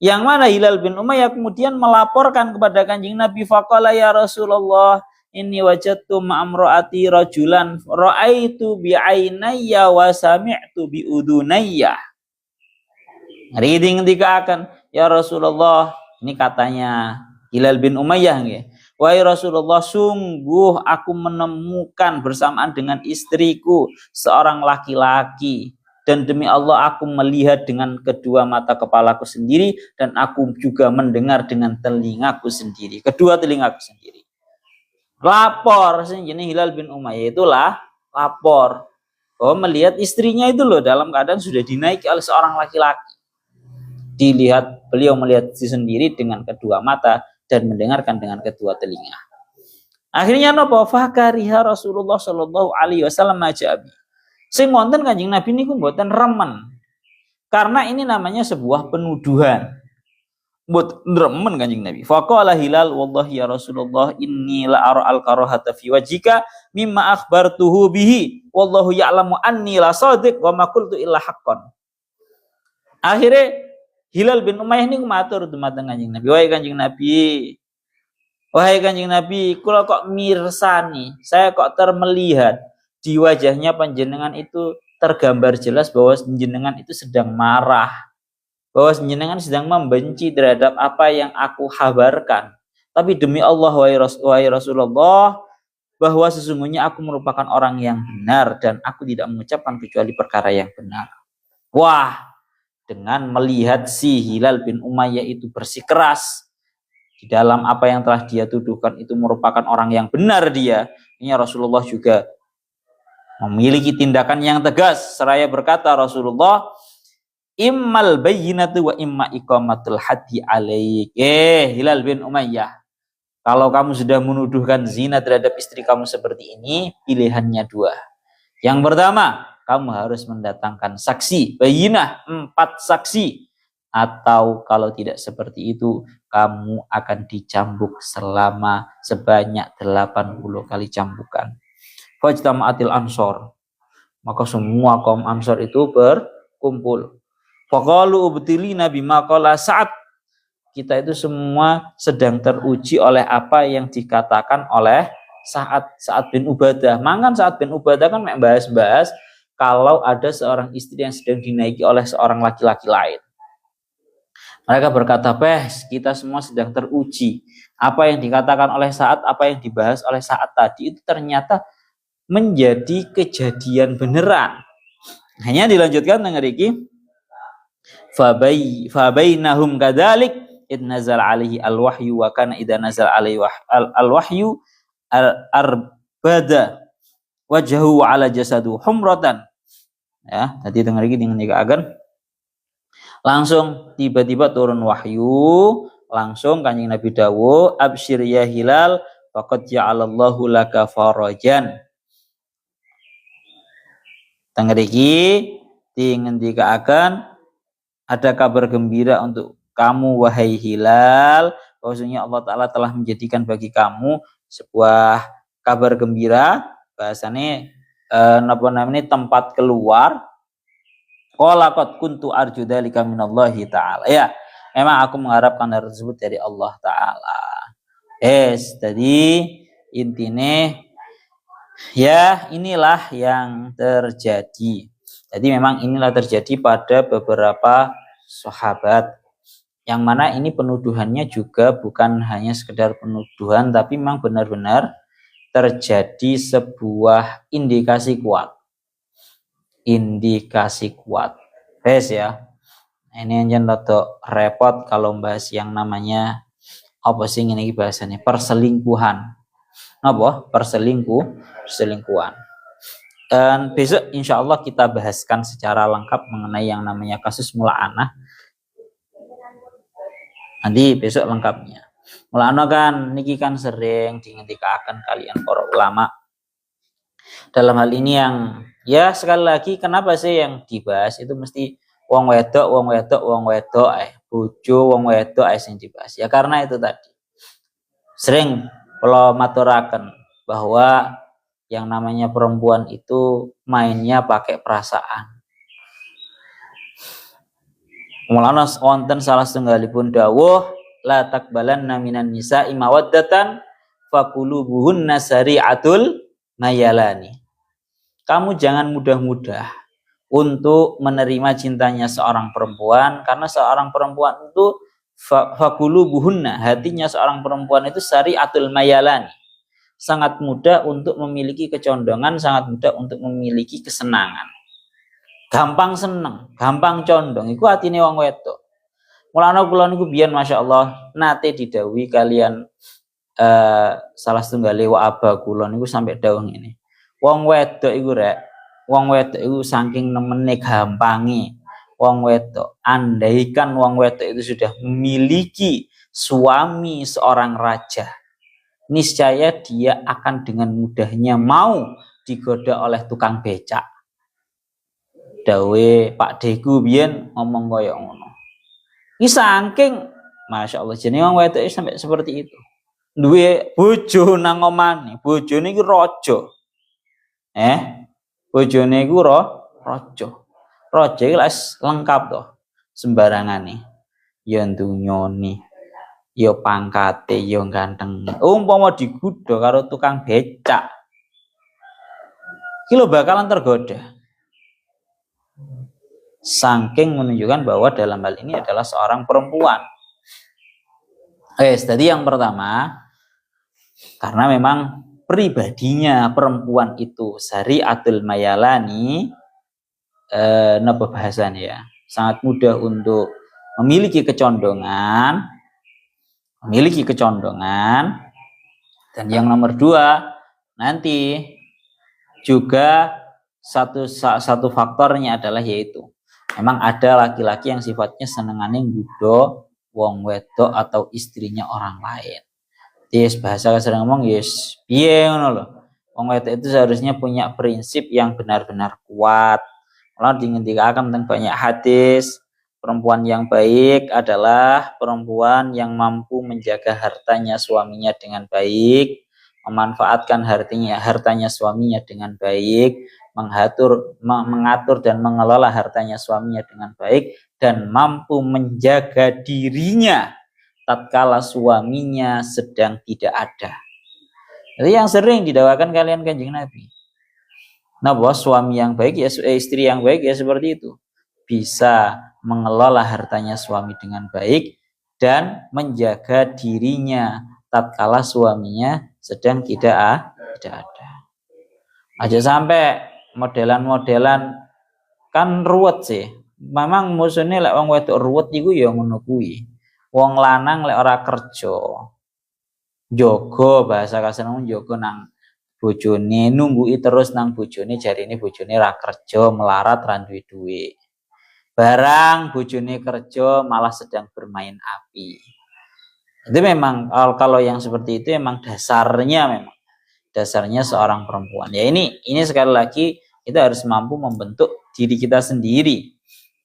Yang mana Hilal bin Umayyah kemudian melaporkan kepada Kanjeng Nabi, faqala ya Rasulullah, inni wajadtu ma'amro'ati rajulan ra'aitu bi'ainayya wa sami'tu bi'udunayya. Reading dikatakan, ya Rasulullah, ini katanya Hilal bin Umayyah nggih. Wahai Rasulullah, sungguh aku menemukan bersamaan dengan istriku seorang laki-laki, dan demi Allah aku melihat dengan kedua mata kepalaku sendiri, dan aku juga mendengar dengan telingaku sendiri, kedua telingaku sendiri. Lapor ini Hilal bin Umayyah itulah lapor melihat istrinya itu loh dalam keadaan sudah dinaiki oleh seorang laki-laki. Beliau melihat sendiri dengan kedua mata dan mendengarkan dengan kedua telinga. Akhirnya napa fakariha Rasulullah sallallahu alaihi wasallam majabi. Sing wonten Kanjeng Nabi niku mboten remen. Karena ini namanya sebuah penuduhan. Mbot remen Kanjeng Nabi. Faqala Hilal wallahi ya Rasulullah inni la ara al-karahata fi wajhika mimma akhbartuhu bihi wallahu ya'lamu anni la shadiq wa ma qultu illa haqqan. Akhirnya Hilal bin Umayyah niku matur dumateng Kanjeng Nabi, wahai Kanjeng Nabi, kula kok mirsani, saya kok termelihat di wajahnya panjenengan itu tergambar jelas bahwa panjenengan itu sedang marah, bahwa panjenengan sedang membenci terhadap apa yang aku kabarkan. Tapi demi Allah wahai Rasulullah, bahwa sesungguhnya aku merupakan orang yang benar dan aku tidak mengucapkan kecuali perkara yang benar. Wah, dengan melihat si Hilal bin Umayyah itu bersikeras di dalam apa yang telah dia tuduhkan itu merupakan orang yang benar dia, ini Rasulullah juga memiliki tindakan yang tegas. Seraya berkata Rasulullah, immal bayyinatu wa imma iqamatul haddi alaik. Hilal bin Umayyah, kalau kamu sudah menuduhkan zina terhadap istri kamu seperti ini, pilihannya dua. Yang pertama, kamu harus mendatangkan saksi, bayyinah, 4 saksi. Atau kalau tidak seperti itu, kamu akan dicambuk selama sebanyak 80 kali cambukan. Fajtama'atil ansor. Maka semua kaum ansor itu berkumpul. Faqalu ubtilina bima qala Sa'ad. Kita itu semua sedang teruji oleh apa yang dikatakan oleh Sa'ad bin Ubadah. Mangan Sa'ad bin Ubadah kan bahas-bahas kalau ada seorang istri yang sedang dinaiki oleh seorang laki-laki lain. Mereka berkata, kita semua sedang teruji. Apa yang dikatakan oleh Sa'ad, apa yang dibahas oleh Sa'ad tadi itu ternyata menjadi kejadian beneran. Hanya dilanjutkan dengan iki. Fabainahum kadzalik id nazal alaihi al-wahyu wa kana idza nazal alaihi al-wahyu arbada wajhu ala jasadu humratan. Ya, tadi dengar lagi dengan agan langsung tiba-tiba turun wahyu, langsung Kanjeng Nabi dawuh, absyir ya Hilal faqad ja'alallahu laka farajan. Dengar iki dingendikaken ada kabar gembira untuk kamu wahai Hilal, bahwasanya Allah Ta'ala telah menjadikan bagi kamu sebuah kabar gembira, bahasanya tempat keluar. Qala qad kuntu arju dzalika minallahi ta'ala. Ya, memang aku mengharapkan hal tersebut dari Allah Ta'ala. Tadi intinya ya inilah yang terjadi. Jadi memang inilah terjadi pada beberapa sahabat, yang mana ini penuduhannya juga bukan hanya sekedar penuduhan, tapi memang benar-benar terjadi sebuah indikasi kuat. Ya. Ini yang rada repot kalau bahas yang namanya apa sih ini bahasanya perselingkuhan. Apa? Perselingkuhan. Dan besok insya Allah kita bahaskan secara lengkap mengenai yang namanya kasus mula'anah. Nanti besok lengkapnya. Mula'anah kan niki kan sering dingendikaken kalian para ulama. Dalam hal ini yang ya sekali lagi kenapa sih yang dibahas itu mesti wong wedok, bojo wong wedok sing dibahas. Ya karena itu tadi. Sering kalau maturaken bahwa yang namanya perempuan itu mainnya pakai perasaan. Mulana wonten salah setunggalipun dawuh la takbalanna minan nisa'i mawaddatan faqulubuhunna sari'atul mayalani. Kamu jangan mudah-mudah untuk menerima cintanya seorang perempuan, karena seorang perempuan itu faqulubuhunna, hatinya seorang perempuan itu sari'atul mayalani, sangat mudah untuk memiliki kecondongan, sangat mudah untuk memiliki kesenangan. Gampang seneng, gampang condong, iku hatine wong wedok. Mulane kula niku biyen masyaallah nate didhawuhi kalian salah setunggal wa aba kula niku sampai dawuh ngene. Wong wedok iku saking nemene gampange wong wedok. Andaikan wong wedok itu sudah memiliki suami seorang raja, niscaya dia akan dengan mudahnya mau digoda oleh tukang becak. Dawe Pak Deku biyen ngomong koyo ngono. Iki saking masyaallah jenenge wong wedok sampai seperti itu. Duwe bojo nang omane, bojone iki raja. Bojone iku raja. Raja iki lengkap to sembarangane. Ya dunyane, ya pangkate, ya ganteng. Umpama digodha karo tukang becak, iki lho bakalan tergoda. Saking menunjukkan bahwa dalam hal ini adalah seorang perempuan. Tadi yang pertama, karena memang pribadinya perempuan itu sari'atul mayalani, napa bahasanya ya, sangat mudah untuk memiliki kecondongan. Dan yang nomor dua, nanti juga satu faktornya adalah yaitu memang ada laki-laki yang sifatnya senengane nggodha wong wedok atau istrinya orang lain. Yes, bahasa kasar ngomong yes, piye ngono lho. Wong wedok itu seharusnya punya prinsip yang benar-benar kuat. Kalau dingendikaken tentang banyak hadis, perempuan yang baik adalah perempuan yang mampu menjaga hartanya suaminya dengan baik, memanfaatkan hartanya suaminya dengan baik, mengatur dan mengelola hartanya suaminya dengan baik, dan mampu menjaga dirinya tatkala suaminya sedang tidak ada. Jadi yang sering didakwakan kalian Kanjeng Nabi. Nah, bahwa suami yang baik ya istri yang baik ya seperti itu. Bisa mengelola hartanya suami dengan baik dan menjaga dirinya tatkala suaminya sedang tidak ada. Aja sampai modelan-modelan kan ruwet sih. Memang musuhnya lek wong wedok ruwet iku ya ngono kuwi. Wong lanang lek ora kerja, jogo bahasa kasar jogo nang bojone, nunggui terus nang bojone, jarine bojone ra kerja, melarat ra duwe duit. Barang bojone kerja malah sedang bermain api. Itu memang kalau yang seperti itu memang dasarnya seorang perempuan. Ya ini sekali lagi kita harus mampu membentuk diri kita sendiri.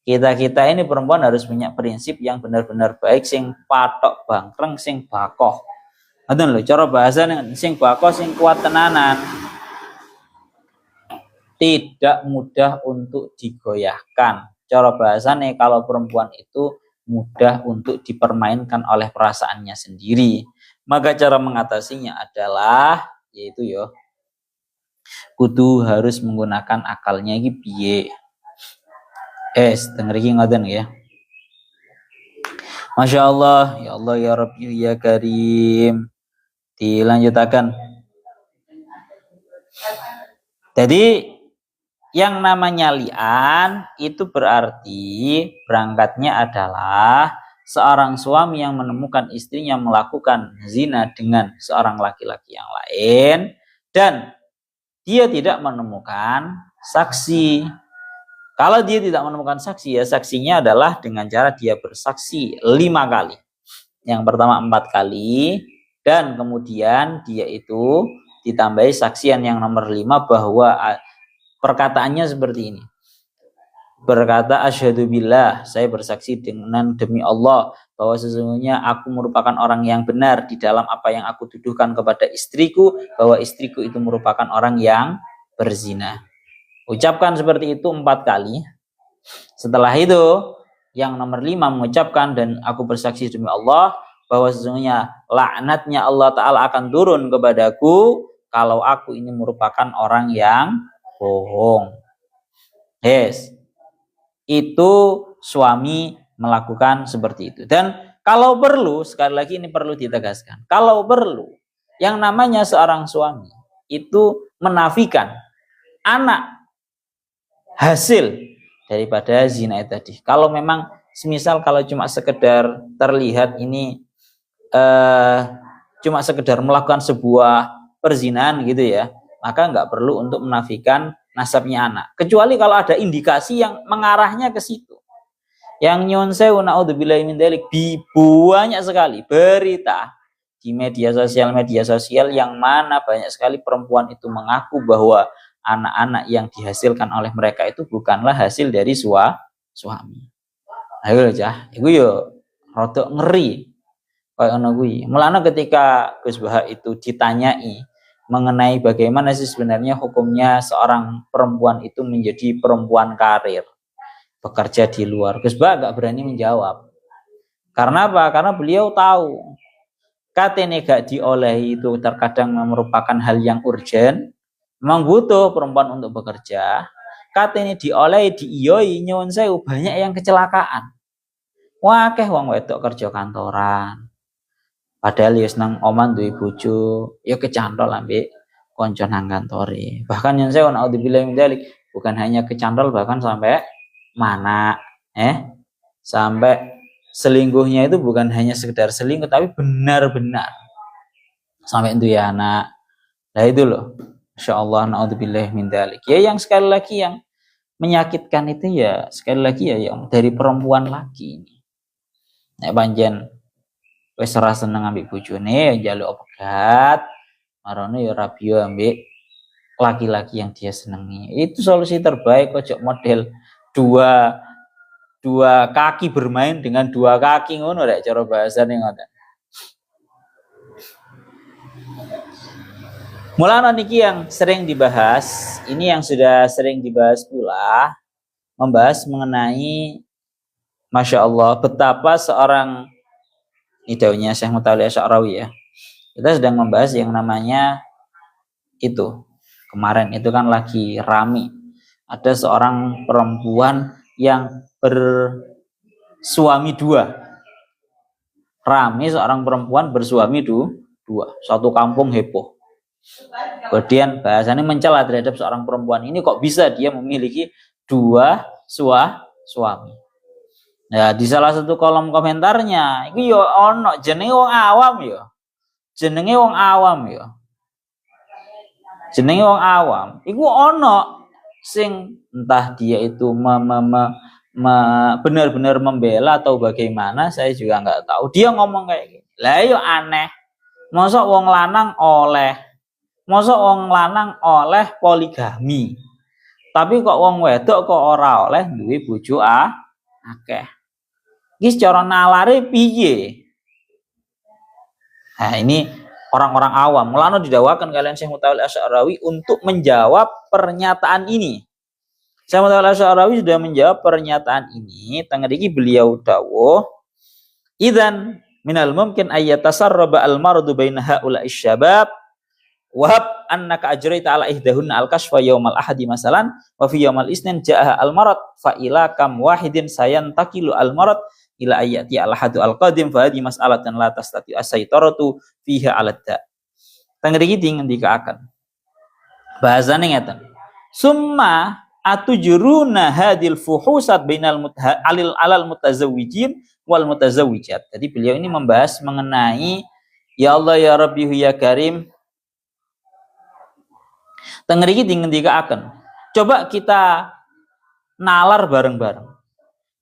Kita ini perempuan harus punya prinsip yang benar-benar baik, sing patok bangkreng, sing bakoh. Ngoten lho, cara bahasa sing bakoh, sing kuat tenanan. Tidak mudah untuk digoyahkan. Cara bahasane kalau perempuan itu mudah untuk dipermainkan oleh perasaannya sendiri. Maka cara mengatasinya adalah yaitu kudu harus menggunakan akalnya iki piye. Denger iki ngoten ya. Masya Allah, ya Allah ya Rabbi ya Karim. Dilanjutakan. Jadi yang namanya li'an itu berarti berangkatnya adalah seorang suami yang menemukan istrinya melakukan zina dengan seorang laki-laki yang lain dan dia tidak menemukan saksi. Kalau dia tidak menemukan saksi, ya saksinya adalah dengan cara dia bersaksi 5 kali. Yang pertama 4 kali, dan kemudian dia itu ditambahi saksian yang nomor 5 bahwa perkataannya seperti ini. Berkata asyhadu billah, saya bersaksi dengan demi Allah bahwa sesungguhnya aku merupakan orang yang benar di dalam apa yang aku tuduhkan kepada istriku, bahwa istriku itu merupakan orang yang berzina. Ucapkan seperti itu 4 kali. Setelah itu yang nomor 5 mengucapkan dan aku bersaksi demi Allah bahwa sesungguhnya laknatnya Allah Ta'ala akan turun kepadaku kalau aku ini merupakan orang yang bohong. Yes, itu suami melakukan seperti itu. Dan kalau perlu, sekali lagi ini perlu ditegaskan, kalau perlu, yang namanya seorang suami itu menafikan anak hasil daripada zina itu tadi. Kalau memang semisal kalau cuma sekedar terlihat ini cuma sekedar melakukan sebuah perzinahan gitu ya, maka nggak perlu untuk menafikan nasabnya anak. Kecuali kalau ada indikasi yang mengarahnya ke situ. Yang nyun sewu naudzubillahi min dzalik, banyak sekali berita di media sosial yang mana banyak sekali perempuan itu mengaku bahwa anak-anak yang dihasilkan oleh mereka itu bukanlah hasil dari suami. Ayo cah, iku yo rodok ngeri. Kayak ngono kuwi. Mulane ketika Gus Baha itu ditanyai mengenai bagaimana sih sebenarnya hukumnya seorang perempuan itu menjadi perempuan karir, bekerja di luar. Gus Baha gak berani menjawab. Karena apa? Karena beliau tahu katene gak diolehi itu terkadang merupakan hal yang urgent. Memang butuh perempuan untuk bekerja. Katene diolehi, diiyoi, nyuwun sewu banyak yang kecelakaan. Wah, wong wedok kerja kantoran. Padahal ya senang oman duwe bojo, ya kecantol ambek konco nang kantore. Bahkan yang saya naudzubillahi min dzalik, bukan hanya kecantol bahkan sampai mana sampai selingkuhnya itu bukan hanya sekedar selingkuh tapi benar-benar sampai duwe anak. Nah itu loh. Insyaallah naudzubillahi min dzalik. Ya yang sekali lagi yang menyakitkan itu ya sekali lagi ya yang dari perempuan lagi ini. Nek panjen wis ora seneng ambek bojone njaluk obat, marane ya rabio ambek laki-laki yang dia senengi. Itu solusi terbaik, ojo model dua kaki bermain dengan dua kaki ngono rek cara bahasane ngoten. Mulane niki yang sering dibahas, ini yang sudah sering dibahas pula, membahas mengenai Masya Allah betapa seorang ini daunnya Syekh Mutawalli Asy'arawi ya. Kita sedang membahas yang namanya itu. Kemarin itu kan lagi rame. Ada seorang perempuan yang bersuami dua. Rame seorang perempuan bersuami dua. Satu kampung heboh. Kemudian bahasanya mencela terhadap seorang perempuan ini kok bisa dia memiliki dua suami. Ya di salah satu kolom komentarnya iki yo ono jenenge wong awam yo. Jenenge wong awam yo. Jenenge wong awam. Iku ono sing entah dia itu benar-benar membela atau bagaimana saya juga nggak tahu. Dia ngomong kayak gini. Lah yo aneh. Mosok wong lanang oleh poligami. Tapi kok wong wedok kok ora oleh duwe bojo akeh. Iki secara nalare piye? Nah, ini orang-orang awam. Mulane didakwakan kalian Syekh Mutawalli Asy'arawi untuk menjawab pernyataan ini. Syekh Mutawalli Asy'arawi sudah menjawab pernyataan ini. Tengah iki beliau dawuh, "Idzan minal mumkin ayyatasarraba al-maradu baina haula'i syabab wahab annaka ajraita ala ihdahunna al-kashfa yaumal ahadi masalan wa fi yaumal isnin jaaha al-marad fa ila kam wahidin sayantakilu al-marad ila ayati al-hadu al-qadim fa hadi mas'alatan la tastati asaitaratu fiha aladda." Tangriki ngendikaaken bahasane ngeten, summa atujruna hadil fuhusat bainal alal mutazawwijin wal mutazawwijat. Jadi beliau ini membahas mengenai ya Allah ya Rabbi ya Karim. Tengeriki ngendikaaken. Coba kita nalar bareng-bareng.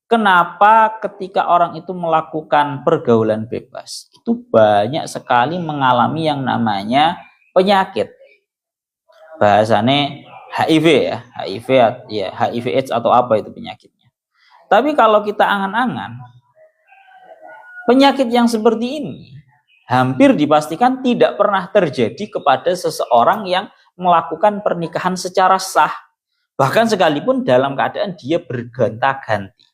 Kenapa ketika orang itu melakukan pergaulan bebas, itu banyak sekali mengalami yang namanya penyakit. Bahasane HIV ya, HIV AIDS atau apa itu penyakitnya. Tapi kalau kita angan-angan, penyakit yang seperti ini hampir dipastikan tidak pernah terjadi kepada seseorang yang melakukan pernikahan secara sah, bahkan sekalipun dalam keadaan dia bergonta-ganti.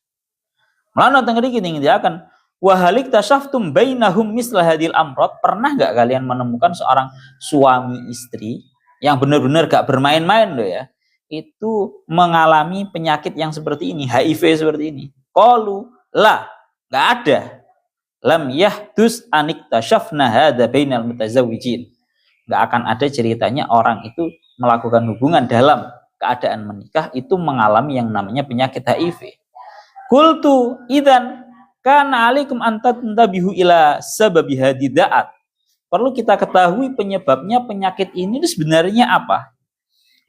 Mulane teng mriki dia akan Wa halik tasyaftum bainahum misla hadil amrod. Pernah nggak kalian menemukan seorang suami istri yang benar-benar gak bermain-main loh ya, itu mengalami penyakit yang seperti ini, HIV seperti ini? Qalu la, nggak ada. Lam yahdus anik tasyafna hadza bainal mutazawwijin. Nggak akan ada ceritanya orang itu melakukan hubungan dalam keadaan menikah itu mengalami yang namanya penyakit HIV. Qultu idzan kana alaikum antabihu ila sababi hadidaat. Perlu kita ketahui penyebabnya penyakit ini itu sebenarnya apa.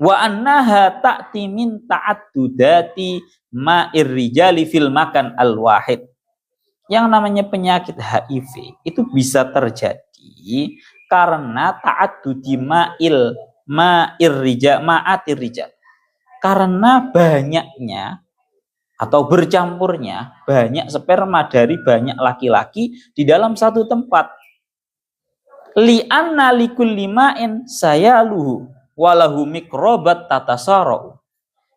Wa annaha ta'ti min ta'addudati ma'ir rijali fil makan al-wahid. Yang namanya penyakit HIV itu bisa terjadi karena ta'addudi ma'atir rijal. Karena banyaknya atau bercampurnya banyak sperma dari banyak laki-laki di dalam satu tempat. Li'anna likulli ma'in sayaluhu walahu mikrobat tatasarau.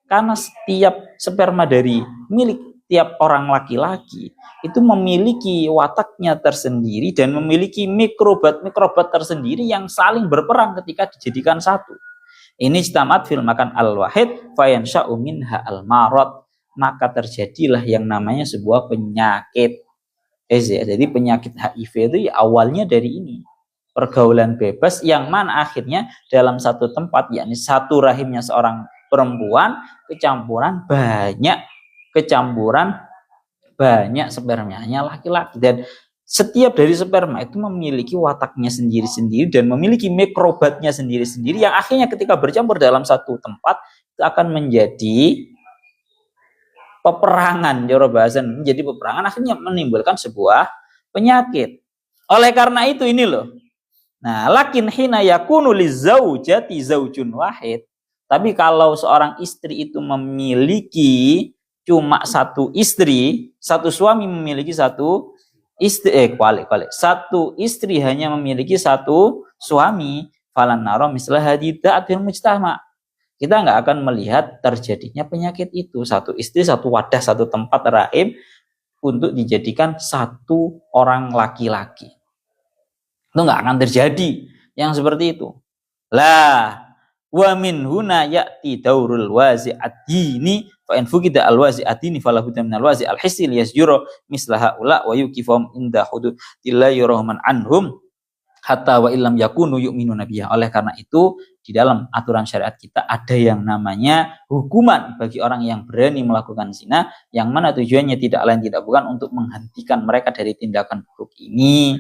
Karena setiap sperma dari milik tiap orang laki-laki itu memiliki wataknya tersendiri dan memiliki mikrobat tersendiri yang saling berperang ketika dijadikan satu. Ini istamat fil makan al-wahid fayansha'u minha al-marad. Maka terjadilah yang namanya sebuah penyakit. Jadi penyakit HIV itu ya awalnya dari ini. Pergaulan bebas yang mana akhirnya dalam satu tempat, yakni satu rahimnya seorang perempuan, kecampuran banyak spermanya laki-laki, dan setiap dari sperma itu memiliki wataknya sendiri-sendiri dan memiliki mikrobatnya sendiri-sendiri yang akhirnya ketika bercampur dalam satu tempat itu akan menjadi peperangan, menjadi peperangan, akhirnya menimbulkan sebuah penyakit. Oleh karena itu ini loh. Nah, lakin hina yakunu lizaujati zaujun wahid. Tapi kalau seorang istri itu memiliki cuma satu istri, satu suami memiliki satu istri, satu istri hanya memiliki satu suami, falan naro mislah hadidaatil mujtama. Kita nggak akan melihat terjadinya penyakit itu. Satu istri, satu wadah, satu tempat rahim untuk dijadikan satu orang laki-laki. Itu nggak akan terjadi yang seperti itu. Lah, wa min huna ya'ti daurul wazi'ad-dini fa in fuqida al-wazi'ad-dini fala budda min al-wazi' al-hissi liyasjura mislaha ula wa yukifum inda hududillahi rahman anhum hatta wa illam yakunu yu'minu nabiyya. Oleh karena itu di dalam aturan syariat kita ada yang namanya hukuman bagi orang yang berani melakukan zina, yang mana tujuannya tidak lain tidak bukan untuk menghentikan mereka dari tindakan buruk ini.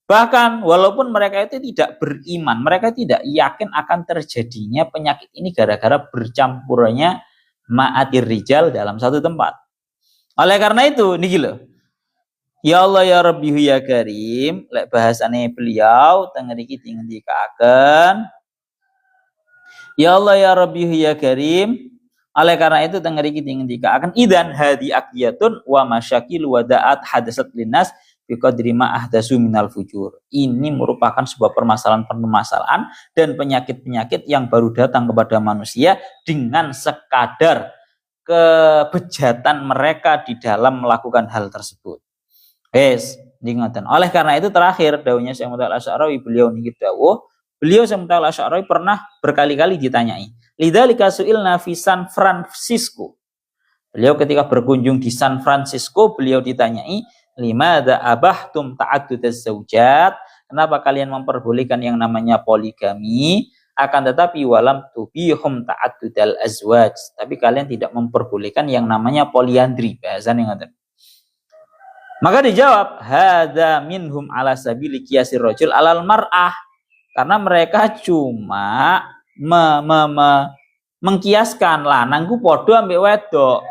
Bahkan walaupun mereka itu tidak beriman, mereka tidak yakin akan terjadinya penyakit ini gara-gara bercampurnya ma'atir rijal dalam satu tempat. Oleh karena itu, niki loh. Ya Allah ya Rabbi ya Karim, lek bahasane beliau teng ngriki dingendikaken. Ya Allah ya Rabbi ya Karim, oleh karena itu teng ngriki dingendikaken idzan hadi aqyatun wa masyakil wadaat hadasat linnas biqadri ma ahdasu minal fujur. Ini merupakan sebuah permasalahan dan penyakit-penyakit yang baru datang kepada manusia dengan sekadar kebejatan mereka di dalam melakukan hal tersebut. Diingatkan. Oleh karena itu terakhir dawuhnya Syekh Muhammad Al-Asy'ari, beliau Syekh Muhammad Al-Asy'ari pernah berkali-kali ditanyai. Lidzalika su'ilna fi San Francisco. Beliau ketika berkunjung di San Francisco, beliau ditanyai, limadza abahtum ta'addudaz zaujat? Kenapa kalian memperbolehkan yang namanya poligami? Akan tetapi walam tubihum ta'addudal azwaj. Tapi kalian tidak memperbolehkan yang namanya poliandri. Bahasanya ngoten. Maka dijawab, hadza minhum ala sabili qiyasir rajul alal mar'ah. Karena mereka cuma mengkiaskan lanang ku padha ambek wedok.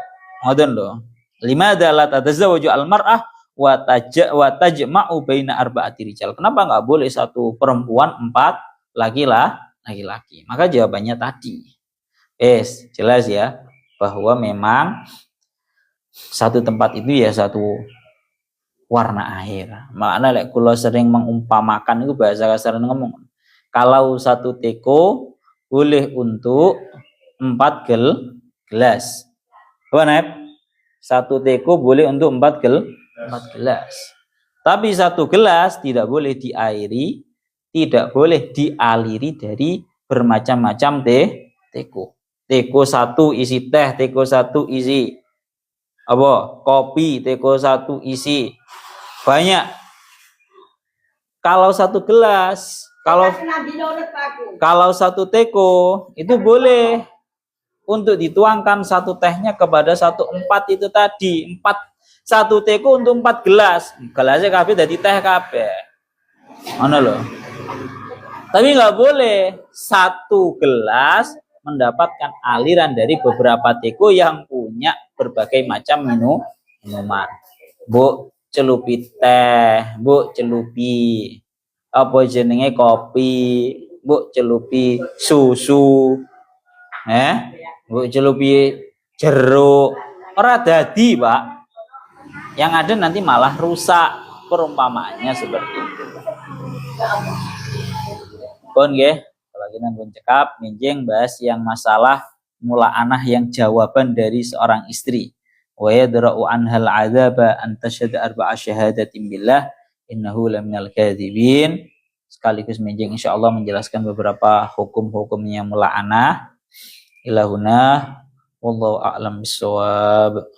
Ngoten lho. Limadza la tatazawwaju al mar'ah wa tajma'u baina arba'ati rijal. Kenapa enggak boleh satu perempuan 4 laki-laki? Maka jawabannya tadi. Jelas ya bahwa memang satu tempat itu ya satu warna air. Makna lek kula sering mengumpamakan itu bahasa kasar ngomong. Kalau satu teko boleh untuk 4 gelas. Apa, Nep? Satu teko boleh untuk 4 4 gelas. Tapi 1 gelas tidak boleh diairi, tidak boleh dialiri dari bermacam-macam teko. Teko 1 isi teh, teko 1 isi apa? Kopi, teko 1 isi banyak. Kalau 1 gelas, kalau 1 teko itu boleh untuk dituangkan 1 tehnya kepada 1/4 itu tadi. 1 teko untuk 4 gelas. Gelasnya kabeh dadi teh kabeh. Ngono loh. Tapi nggak boleh 1 gelas mendapatkan aliran dari beberapa teko yang punya berbagai macam minuman. Bu celupi teh, bu celupi apa jenenge kopi, bu celupi susu, bu celupi jeruk. Ora dadi, Pak. Yang ada nanti malah rusak, perumpamaannya seperti itu. Pun nggih, kalau kita pun cekap minjing bahas yang masalah mula anah yang jawaban dari seorang istri. Wa yadra'u anhal 'adzaba an tasyhada arba'a syahadatin billah innahu laminal kadzibin. Sekaligus minjing insyaallah menjelaskan beberapa hukum-hukumnya mula anah. Ilahuna wallahu a'lam bissawab.